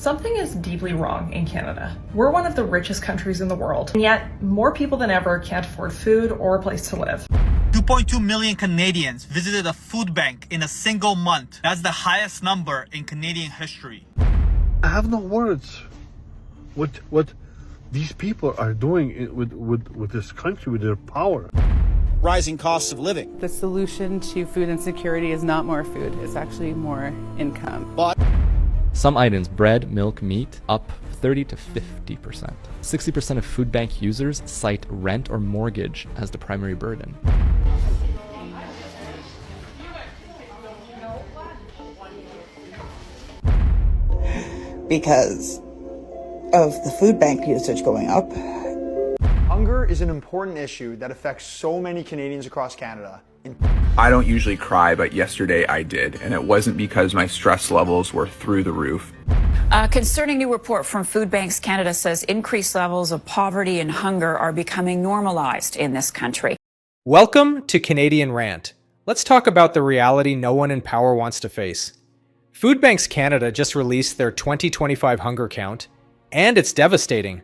Something is deeply wrong in Canada. We're one of the richest countries in the world, and yet more people than ever can't afford food or a place to live. 2.2 million Canadians visited a food bank in a single month. That's the highest number in Canadian history. I have no words. What these people are doing with this country, with their power. Rising costs of living. The solution to food insecurity is not more food, it's actually more income. But some items, bread, milk, meat, up 30 to 50%. 60% of food bank users cite rent or mortgage as the primary burden. Because of the food bank usage going up. Hunger is an important issue that affects so many Canadians across Canada. I don't usually cry, but yesterday I did, and it wasn't because my stress levels were through the roof. A concerning new report from Food Banks Canada says increased levels of poverty and hunger are becoming normalized in this country. Welcome to Canadian Rant. Let's talk about the reality no one in power wants to face. Food Banks Canada just released their 2025 hunger count, and it's devastating.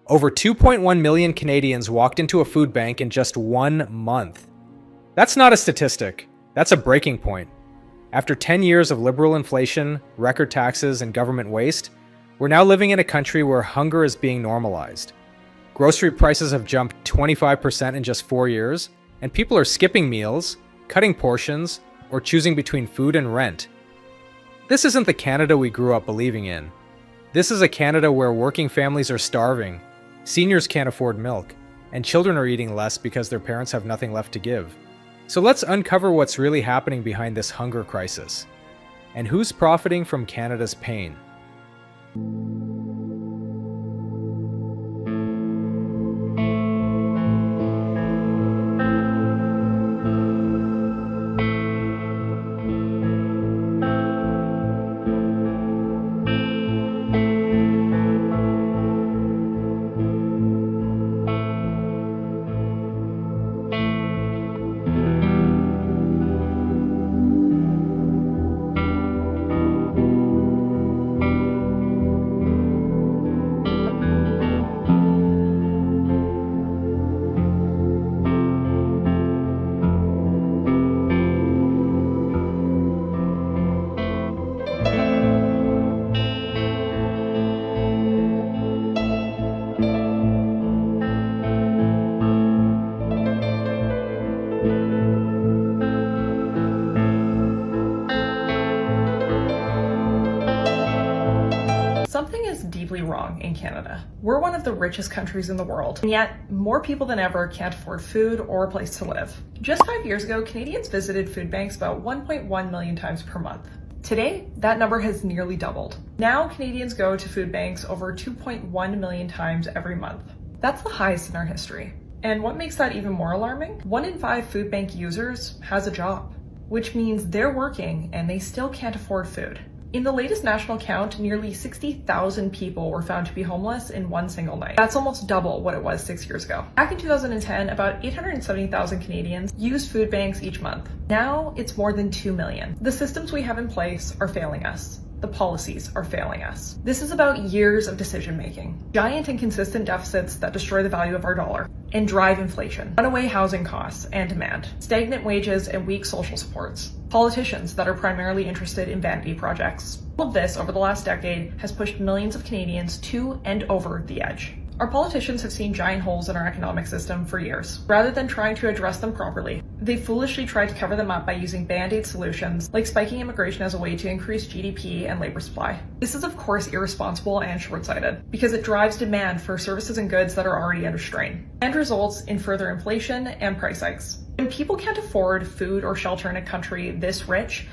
Over 2.1 million Canadians walked into a food bank in just 1 month. That's not a statistic, that's a breaking point. After 10 years of liberal inflation, record taxes, and government waste, we're now living in a country where hunger is being normalized. Grocery prices have jumped 25% in just 4 years, and people are skipping meals, cutting portions, or choosing between food and rent. This isn't the Canada we grew up believing in. This is a Canada where working families are starving, seniors can't afford milk, and children are eating less because their parents have nothing left to give. So let's uncover what's really happening behind this hunger crisis, and who's profiting from Canada's pain. Something is deeply wrong in Canada. We're one of the richest countries in the world, and yet more people than ever can't afford food or a place to live. Just 5 years ago, Canadians visited food banks about 1.1 million times per month. Today, that number has nearly doubled. Now, Canadians go to food banks over 2.1 million times every month. That's the highest in our history. And what makes that even more alarming? 1 in 5 food bank users has a job, which means they're working and they still can't afford food. In the latest national count, nearly 60,000 people were found to be homeless in one single night. That's almost double what it was 6 years ago. Back in 2010, about 870,000 Canadians used food banks each month. Now it's more than 2 million. The systems we have in place are failing us. The policies are failing us. This is about years of decision making, giant and consistent deficits that destroy the value of our dollar and drive inflation, runaway housing costs and demand, stagnant wages and weak social supports, politicians that are primarily interested in vanity projects. All of this over the last decade has pushed millions of Canadians to and over the edge. Our politicians have seen giant holes in our economic system for years. Rather than trying to address them properly, they foolishly tried to cover them up by using band-aid solutions like spiking immigration as a way to increase GDP and labor supply. This is of course irresponsible and short-sighted because it drives demand for services and goods that are already under strain and results in further inflation and price hikes. When people can't afford food or shelter in a country this rich,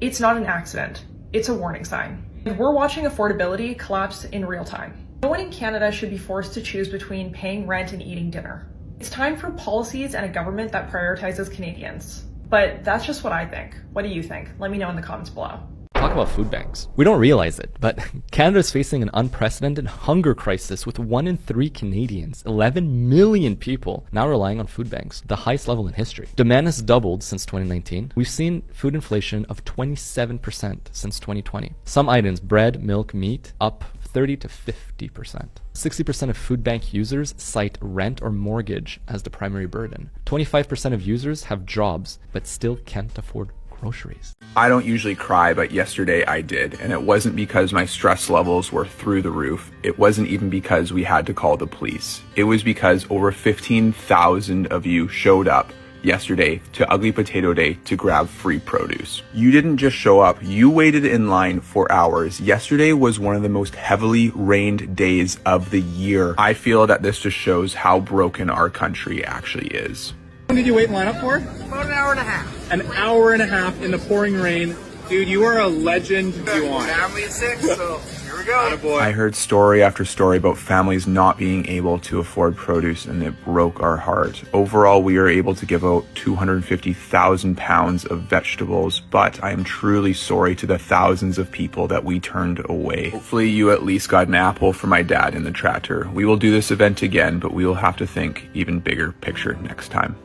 it's not an accident, it's a warning sign. And we're watching affordability collapse in real time. No one in Canada should be forced to choose between paying rent and eating dinner. It's time for policies and a government that prioritizes Canadians. But that's just what I think. What do you think? Let me know in the comments below. talk about food banks. We don't realize it, but Canada is facing an unprecedented hunger crisis with 1 in 3 Canadians, 11 million people, now relying on food banks, the highest level in history. Demand has doubled since 2019. We've seen food inflation of 27% since 2020. Some items, bread, milk, meat, up 30 to 50%. 60% of food bank users cite rent or mortgage as the primary burden. 25% of users have jobs but still can't afford groceries. I don't usually cry, but yesterday I did. And it wasn't because my stress levels were through the roof. It wasn't even because we had to call the police. It was because over 15,000 of you showed up yesterday to Ugly Potato Day to grab free produce. You didn't just show up, you waited in line for hours. Yesterday was one of the most heavily rained days of the year. I feel that this just shows how broken our country actually is. How long did you wait in line up for? About an hour and a half. An hour and a half in the pouring rain. Dude, you are a legend. You want. Family is sick, so here we go. Attaboy. I heard story after story about families not being able to afford produce, and it broke our heart. Overall, we are able to give out 250,000 pounds of vegetables, but I am truly sorry to the thousands of people that we turned away. Hopefully you at least got an apple for my dad in the tractor. We will do this event again, but we will have to think even bigger picture next time.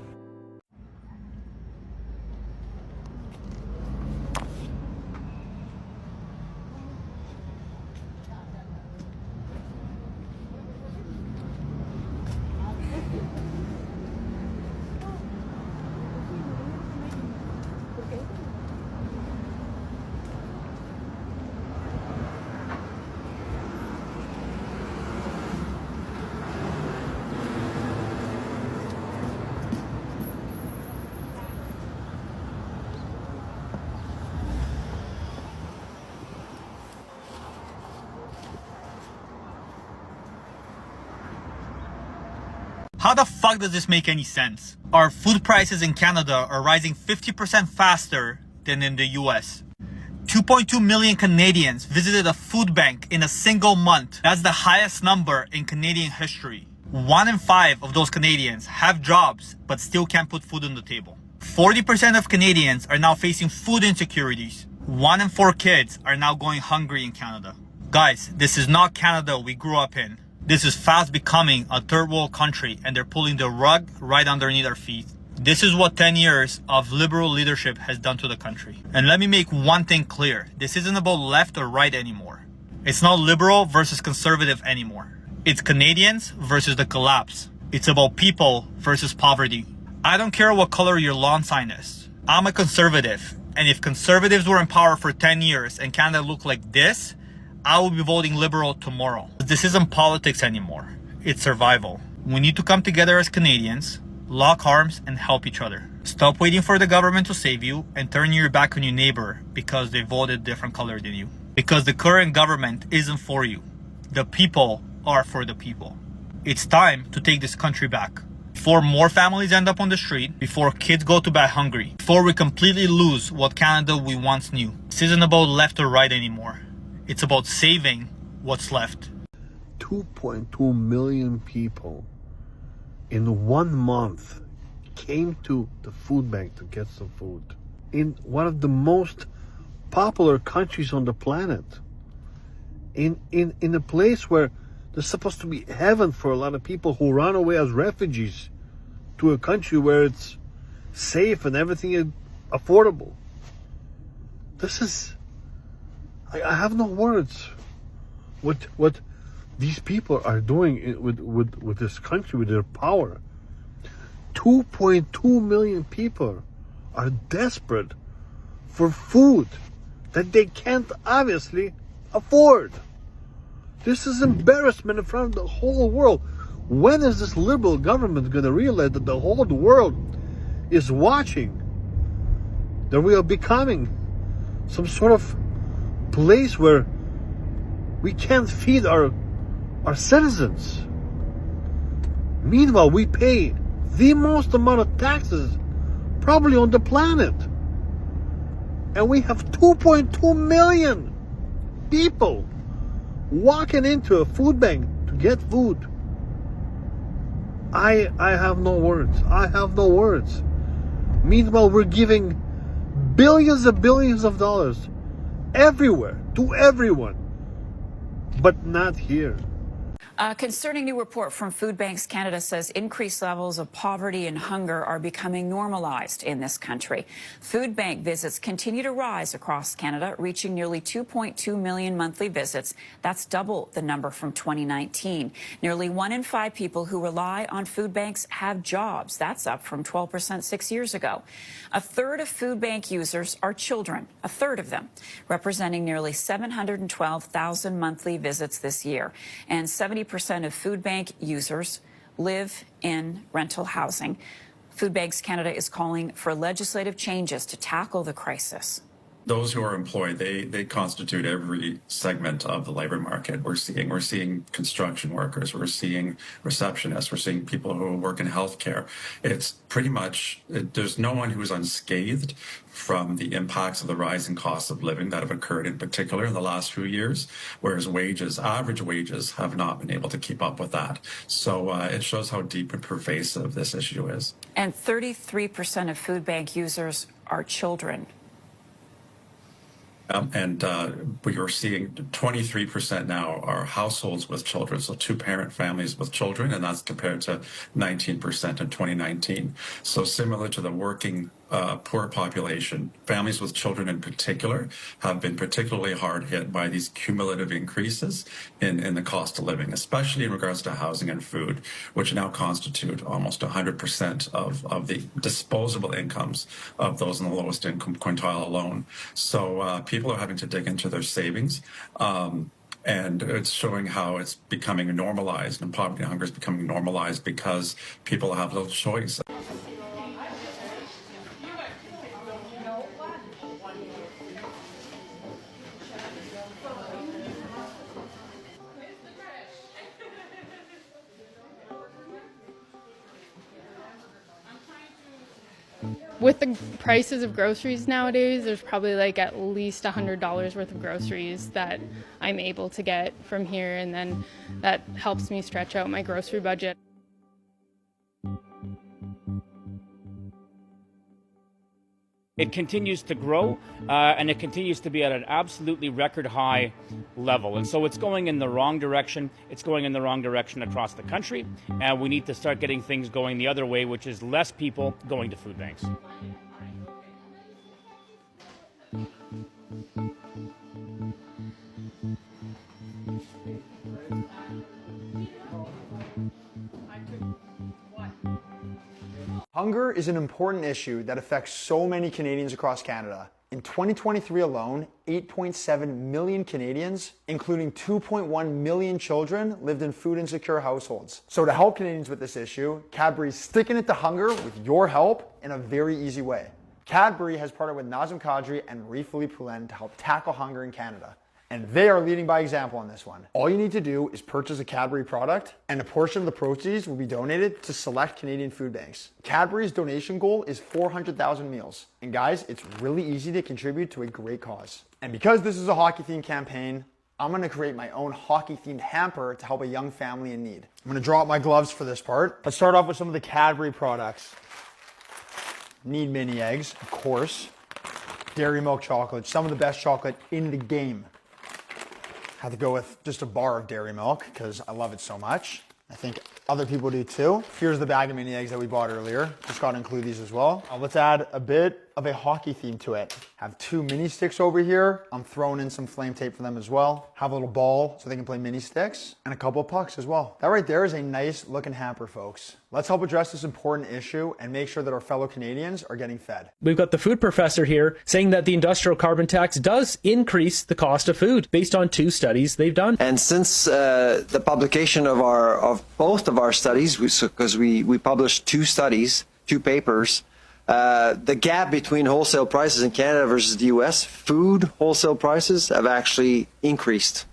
How the fuck does this make any sense? Our food prices in Canada are rising 50% faster than in the US. 2.2 million Canadians visited a food bank in a single month. That's the highest number in Canadian history. 1 in 5 of those Canadians have jobs but still can't put food on the table. 40% of Canadians are now facing food insecurities. 1 in 4 kids are now going hungry in Canada. Guys, this is not Canada we grew up in. This is fast becoming a third world country, and they're pulling the rug right underneath our feet. This is what 10 years of liberal leadership has done to the country. And let me make one thing clear. This isn't about left or right anymore. It's not liberal versus conservative anymore. It's Canadians versus the collapse. It's about people versus poverty. I don't care what color your lawn sign is. I'm a conservative. And if conservatives were in power for 10 years and Canada looked like this, I will be voting liberal tomorrow. This isn't politics anymore. It's survival. We need to come together as Canadians, lock arms, and help each other. Stop waiting for the government to save you and turn your back on your neighbor because they voted different color than you. Because the current government isn't for you. The people are for the people. It's time to take this country back. Before more families end up on the street, before kids go to bed hungry, before we completely lose what Canada we once knew. This isn't about left or right anymore. It's about saving what's left. 2.2 million people in 1 month came to the food bank to get some food. In one of the most popular countries on the planet. In a place where there's supposed to be heaven for a lot of people who run away as refugees to a country where it's safe and everything is affordable. This is... I have no words. What these people are doing with this country, with their power. 2.2 million people are desperate for food that they can't obviously afford. This is embarrassment in front of the whole world. When is this liberal government going to realize that the whole world is watching? That we are becoming some sort of place where we can't feed our citizens. Meanwhile, we pay the most amount of taxes probably on the planet. And we have 2.2 million people walking into a food bank to get food. I have no words. I have no words. Meanwhile, we're giving billions and billions of dollars everywhere, to everyone, but not here. A concerning new report from Food Banks Canada says increased levels of poverty and hunger are becoming normalized in this country. Food bank visits continue to rise across Canada, reaching nearly 2.2 million monthly visits. That's double the number from 2019. Nearly 1 in 5 people who rely on food banks have jobs. That's up from 12% 6 years ago. A third of food bank users are children, a third of them, representing nearly 712,000 monthly visits this year. And 70% of food bank users live in rental housing. Food Banks Canada is calling for legislative changes to tackle the crisis. Those who are employed, they constitute every segment of the labor market. We're seeing construction workers, we're seeing receptionists, we're seeing people who work in healthcare. It's pretty much, there's no one who's unscathed from the impacts of the rising costs of living that have occurred in particular in the last few years, whereas average wages have not been able to keep up with that. So it shows how deep and pervasive this issue is. And 33% of food bank users are children. And we are seeing 23% now are households with children, so two-parent families with children, and that's compared to 19% in 2019. So similar to the working poor population, families with children in particular have been particularly hard hit by these cumulative increases in the cost of living, especially in regards to housing and food, which now constitute almost 100% of the disposable incomes of those in the lowest income quintile alone. So people are having to dig into their savings. And it's showing how it's becoming normalized, and poverty and hunger is becoming normalized because people have little choice. With the prices of groceries nowadays, there's probably like at least $100 worth of groceries that I'm able to get from here, and then that helps me stretch out my grocery budget. It continues to grow, and it continues to be at an absolutely record high level. And so it's going in the wrong direction. It's going in the wrong direction across the country. And we need to start getting things going the other way, which is less people going to food banks. Hunger is an important issue that affects so many Canadians across Canada. In 2023 alone, 8.7 million Canadians, including 2.1 million children, lived in food insecure households. So to help Canadians with this issue, Cadbury's sticking it to hunger with your help in a very easy way. Cadbury has partnered with Nazem Kadri and Marie-Philippe Poulin to help tackle hunger in Canada. And they are leading by example on this one. All you need to do is purchase a Cadbury product, and a portion of the proceeds will be donated to select Canadian food banks. Cadbury's donation goal is 400,000 meals. And guys, it's really easy to contribute to a great cause. And because this is a hockey-themed campaign, I'm gonna create my own hockey-themed hamper to help a young family in need. I'm gonna draw out my gloves for this part. Let's start off with some of the Cadbury products. Need mini eggs, of course. Dairy milk chocolate, some of the best chocolate in the game. Had to go with just a bar of dairy milk because I love it so much. I think other people do too. Here's the bag of mini eggs that we bought earlier. Just got to include these as well. Let's add a bit of a hockey theme to it. Have 2 mini sticks over here. I'm throwing in some flame tape for them as well. Have a little ball so they can play mini sticks, and a couple of pucks as well. That right there is a nice looking hamper, folks. Let's help address this important issue and make sure that our fellow Canadians are getting fed. We've got the food professor here saying that the industrial carbon tax does increase the cost of food based on 2 studies they've done. And since the publication of both of our studies, because we published 2 studies, 2 papers, the gap between wholesale prices in Canada versus the US, food wholesale prices have actually increased.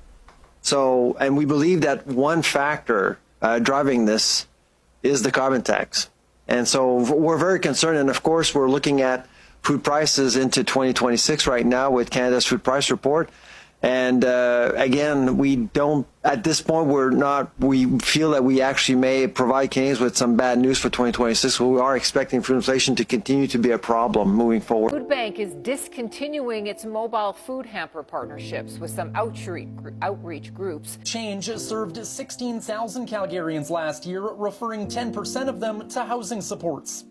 So, and we believe that one factor driving this is the carbon tax. And so we're very concerned, and of course we're looking at food prices into 2026 right now with Canada's food price report. And again, we don't, at this point, we feel that we actually may provide Canadians with some bad news for 2026. So we are expecting food inflation to continue to be a problem moving forward. Food Bank is discontinuing its mobile food hamper partnerships with some outreach groups. Change served 16,000 Calgarians last year, referring 10% of them to housing supports.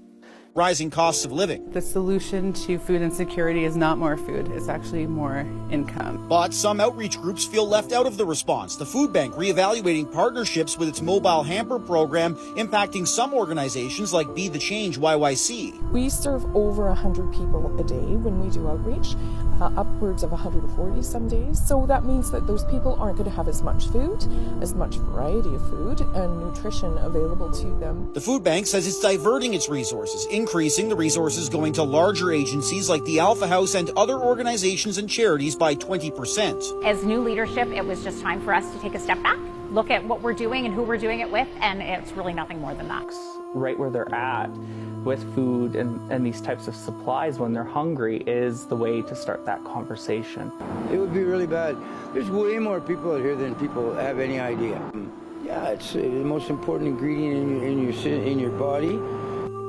Rising costs of living. The solution to food insecurity is not more food, it's actually more income. But some outreach groups feel left out of the response. The Food Bank reevaluating partnerships with its mobile hamper program, impacting some organizations like Be the Change YYC. We serve over 100 people a day when we do outreach, upwards of 140 some days. So that means that those people aren't going to have as much food, as much variety of food and nutrition available to them. The Food Bank says it's diverting its resources, increasing the resources going to larger agencies like the Alpha House and other organizations and charities by 20%. As new leadership, it was just time for us to take a step back, look at what we're doing and who we're doing it with, and it's really nothing more than that. Right where they're at with food and these types of supplies when they're hungry is the way to start that conversation. It would be really bad. There's way more people out here than people have any idea. Yeah, it's the most important ingredient in your body.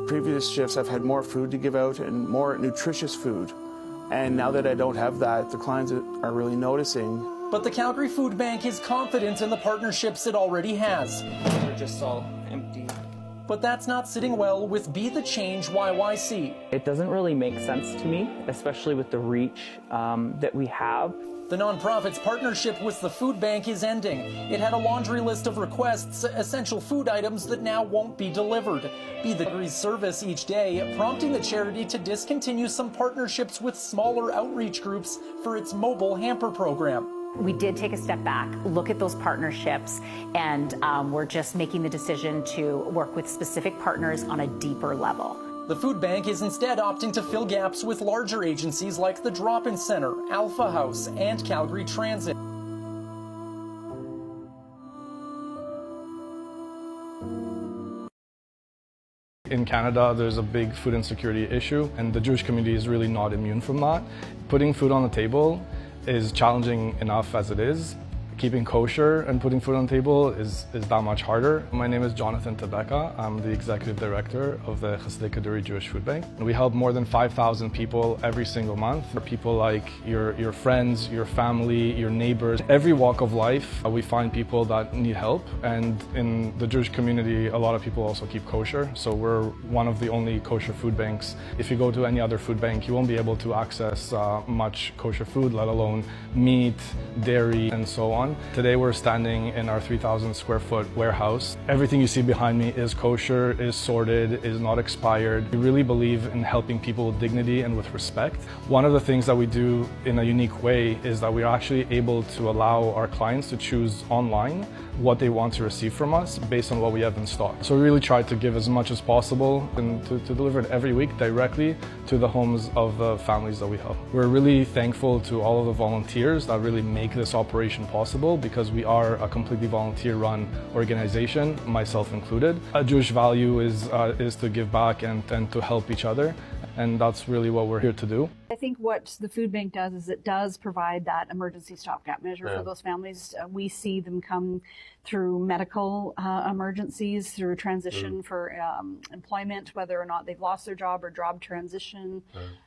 Previous shifts, I've had more food to give out and more nutritious food. And now that I don't have that, the clients are really noticing. But the Calgary Food Bank is confident in the partnerships it already has. They're just all empty. But that's not sitting well with Be the Change YYC. It doesn't really make sense to me, especially with the reach that we have. The nonprofit's partnership with the Food Bank is ending. It had a laundry list of requests, essential food items that now won't be delivered. Be the service each day, prompting the charity to discontinue some partnerships with smaller outreach groups for its mobile hamper program. We did take a step back, look at those partnerships, and we're just making the decision to work with specific partners on a deeper level. The Food Bank is instead opting to fill gaps with larger agencies like the Drop-In Center, Alpha House, and Calgary Transit. In Canada, there's a big food insecurity issue, and the Jewish community is really not immune from that. Putting food on the table is challenging enough as it is. Keeping kosher and putting food on the table is that much harder. My name is Jonathan Tabeka. I'm the executive director of the Chasidei Jewish Food Bank. We help more than 5,000 people every single month. People like your friends, your family, your neighbors. Every walk of life, we find people that need help. And in the Jewish community, a lot of people also keep kosher. So we're one of the only kosher food banks. If you go to any other food bank, you won't be able to access much kosher food, let alone meat, dairy, and so on. Today we're standing in our 3,000 square foot warehouse. Everything you see behind me is kosher, is sorted, is not expired. We really believe in helping people with dignity and with respect. One of the things that we do in a unique way is that we're actually able to allow our clients to choose online what they want to receive from us based on what we have in stock. So we really try to give as much as possible and to deliver it every week directly to the homes of the families that we help. We're really thankful to all of the volunteers that really make this operation possible, because we are a completely volunteer-run organization, myself included. A Jewish value is to give back and to help each other, and that's really what we're here to do. I think what the food bank does is it does provide that emergency stopgap measure for those families. We see them come through medical emergencies, through transition for employment, whether or not they've lost their job or job transition,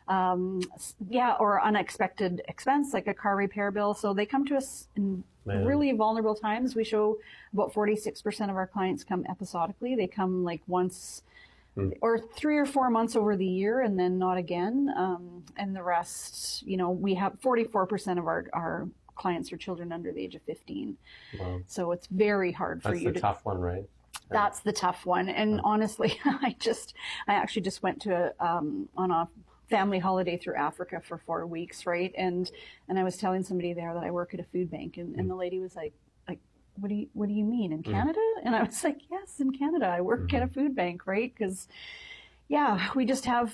or unexpected expense like a car repair bill. So they come to us in really vulnerable times. We show about 46% of our clients come episodically. They come like once or 3 or 4 months over the year and then not again. And the rest, we have 44% of our clients are children under the age of 15. Wow. So it's very hard for you to... That's the tough one, right? That's the tough one. And honestly, I actually just went to on a family holiday through Africa for 4 weeks, right? And I was telling somebody there that I work at a food bank, and the lady was like, what do you mean, in Canada? And I was like, yes, in Canada. I work at a food bank, right? Because, we just have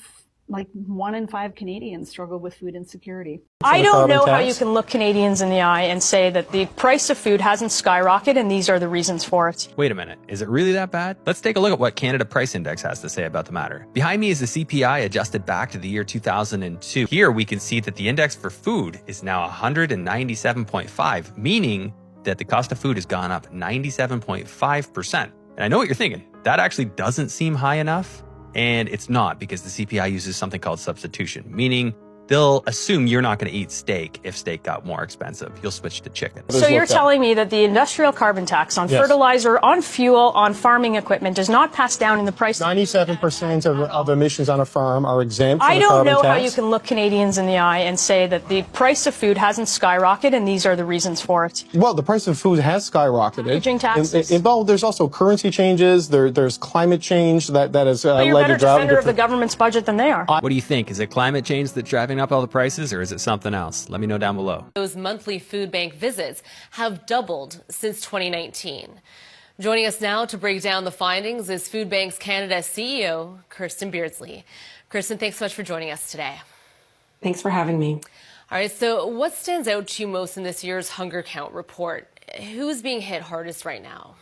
like 1 in 5 Canadians struggle with food insecurity. I don't know how you can look Canadians in the eye and say that the price of food hasn't skyrocketed and these are the reasons for it. Wait a minute, is it really that bad? Let's take a look at what Canada Price Index has to say about the matter. Behind me is the CPI adjusted back to the year 2002. Here we can see that the index for food is now 197.5, meaning that the cost of food has gone up 97.5%. And I know what you're thinking, that actually doesn't seem high enough. And it's not, because the CPI uses something called substitution, meaning they'll assume you're not going to eat steak if steak got more expensive. You'll switch to chicken. So you're telling me that the industrial carbon tax on fertilizer, on fuel, on farming equipment does not pass down in the price? 97% of emissions on a farm are exempt from I the don't carbon know tax. how you can look Canadians in the eye and say that the price of food hasn't skyrocketed and these are the reasons for it. Well, the price of food has skyrocketed. Packaging taxes. There's also currency changes. There's climate change that has But you're a led better to drought. defender of the government's budget than they are. What do you think? Is it climate change that's driving up all the prices, or is it something else? Let me know down below. Those monthly food bank visits have doubled since 2019. Joining us now to break down the findings is Food Banks Canada CEO, Kirsten Beardsley. Kirsten, thanks so much for joining us today. Thanks for having me. All right, so what stands out to you most in this year's hunger count report? Who's being hit hardest right now?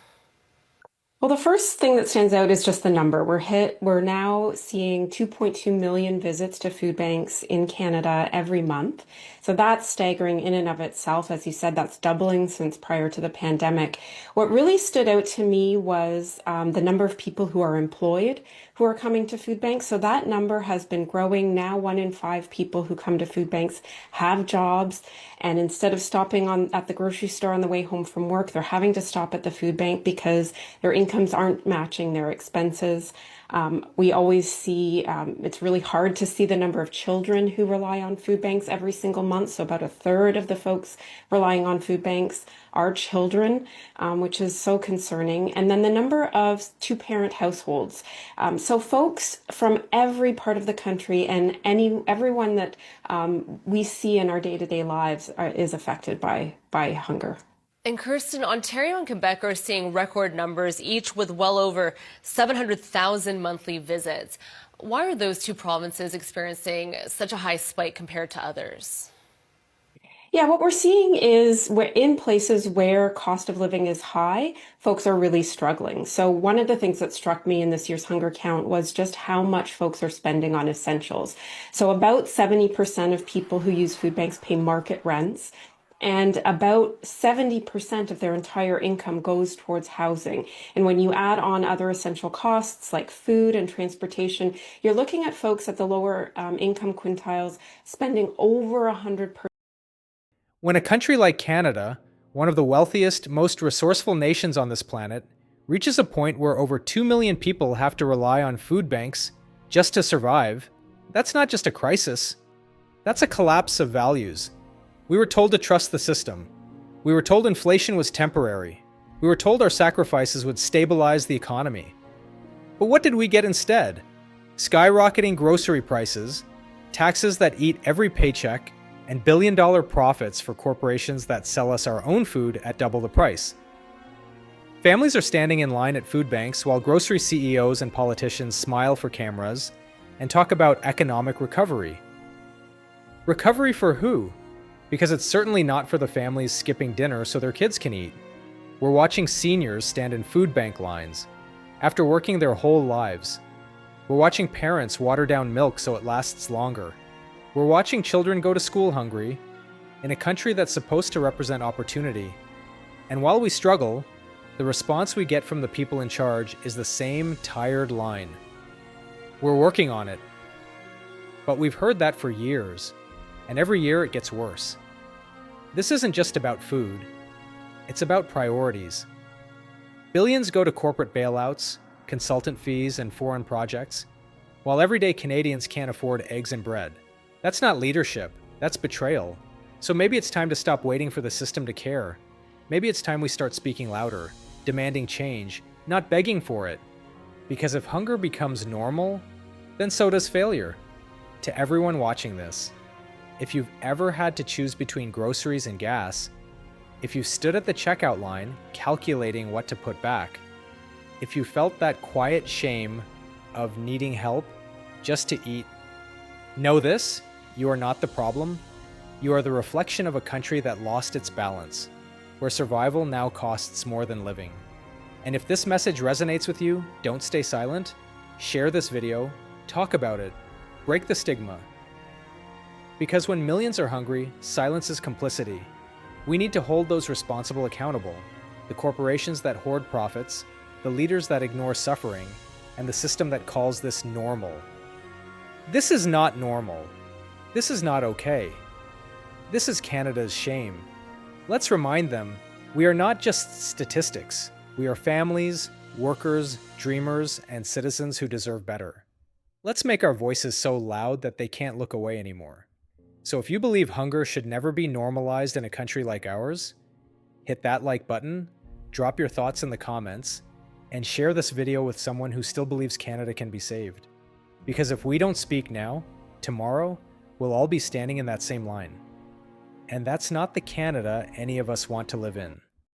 Well, the first thing that stands out is just the number. We're now seeing 2.2 million visits to food banks in Canada every month. So that's staggering in and of itself. As you said, that's doubling since prior to the pandemic. What really stood out to me was the number of people who are employed who are coming to food banks. So that number has been growing. Now 1 in 5 people who come to food banks have jobs. And instead of stopping at the grocery store on the way home from work, they're having to stop at the food bank because their incomes aren't matching their expenses. We always see, it's really hard to see the number of children who rely on food banks every single month. So about 1/3 of the folks relying on food banks are children, which is so concerning. And then the number of two-parent households. So folks from every part of the country and everyone that we see in our day-to-day lives is affected by hunger. And Kirsten, Ontario and Quebec are seeing record numbers, each with well over 700,000 monthly visits. Why are those two provinces experiencing such a high spike compared to others? Yeah, what we're seeing is in places where cost of living is high, folks are really struggling. So one of the things that struck me in this year's hunger count was just how much folks are spending on essentials. So about 70% of people who use food banks pay market rents. And about 70% of their entire income goes towards housing. And when you add on other essential costs like food and transportation, you're looking at folks at the lower income quintiles spending over 100%. When a country like Canada, one of the wealthiest, most resourceful nations on this planet, reaches a point where over 2 million people have to rely on food banks just to survive, that's not just a crisis. That's a collapse of values. We were told to trust the system. We were told inflation was temporary. We were told our sacrifices would stabilize the economy. But what did we get instead? Skyrocketing grocery prices, taxes that eat every paycheck, and billion-dollar profits for corporations that sell us our own food at double the price. Families are standing in line at food banks while grocery CEOs and politicians smile for cameras and talk about economic recovery. Recovery for who? Because it's certainly not for the families skipping dinner so their kids can eat. We're watching seniors stand in food bank lines after working their whole lives. We're watching parents water down milk so it lasts longer. We're watching children go to school hungry in a country that's supposed to represent opportunity. And while we struggle, the response we get from the people in charge is the same tired line. We're working on it. But we've heard that for years, and every year it gets worse. This isn't just about food. It's about priorities. Billions go to corporate bailouts, consultant fees, and foreign projects, while everyday Canadians can't afford eggs and bread. That's not leadership. That's betrayal. So maybe it's time to stop waiting for the system to care. Maybe it's time we start speaking louder, demanding change, not begging for it. Because if hunger becomes normal, then so does failure. To everyone watching this, if you've ever had to choose between groceries and gas, if you stood at the checkout line calculating what to put back, if you felt that quiet shame of needing help just to eat, Know this, you are not the problem. You are the reflection of a country that lost its balance, where survival now costs more than living. And if this message resonates with you, don't stay silent. Share this video, talk about it, break the stigma. Because when millions are hungry, silence is complicity. We need to hold those responsible accountable. The corporations that hoard profits, the leaders that ignore suffering, and the system that calls this normal. This is not normal. This is not okay. This is Canada's shame. Let's remind them, we are not just statistics. We are families, workers, dreamers, and citizens who deserve better. Let's make our voices so loud that they can't look away anymore. So if you believe hunger should never be normalized in a country like ours, hit that like button, drop your thoughts in the comments, and share this video with someone who still believes Canada can be saved. Because if we don't speak now, tomorrow, we'll all be standing in that same line. And that's not the Canada any of us want to live in.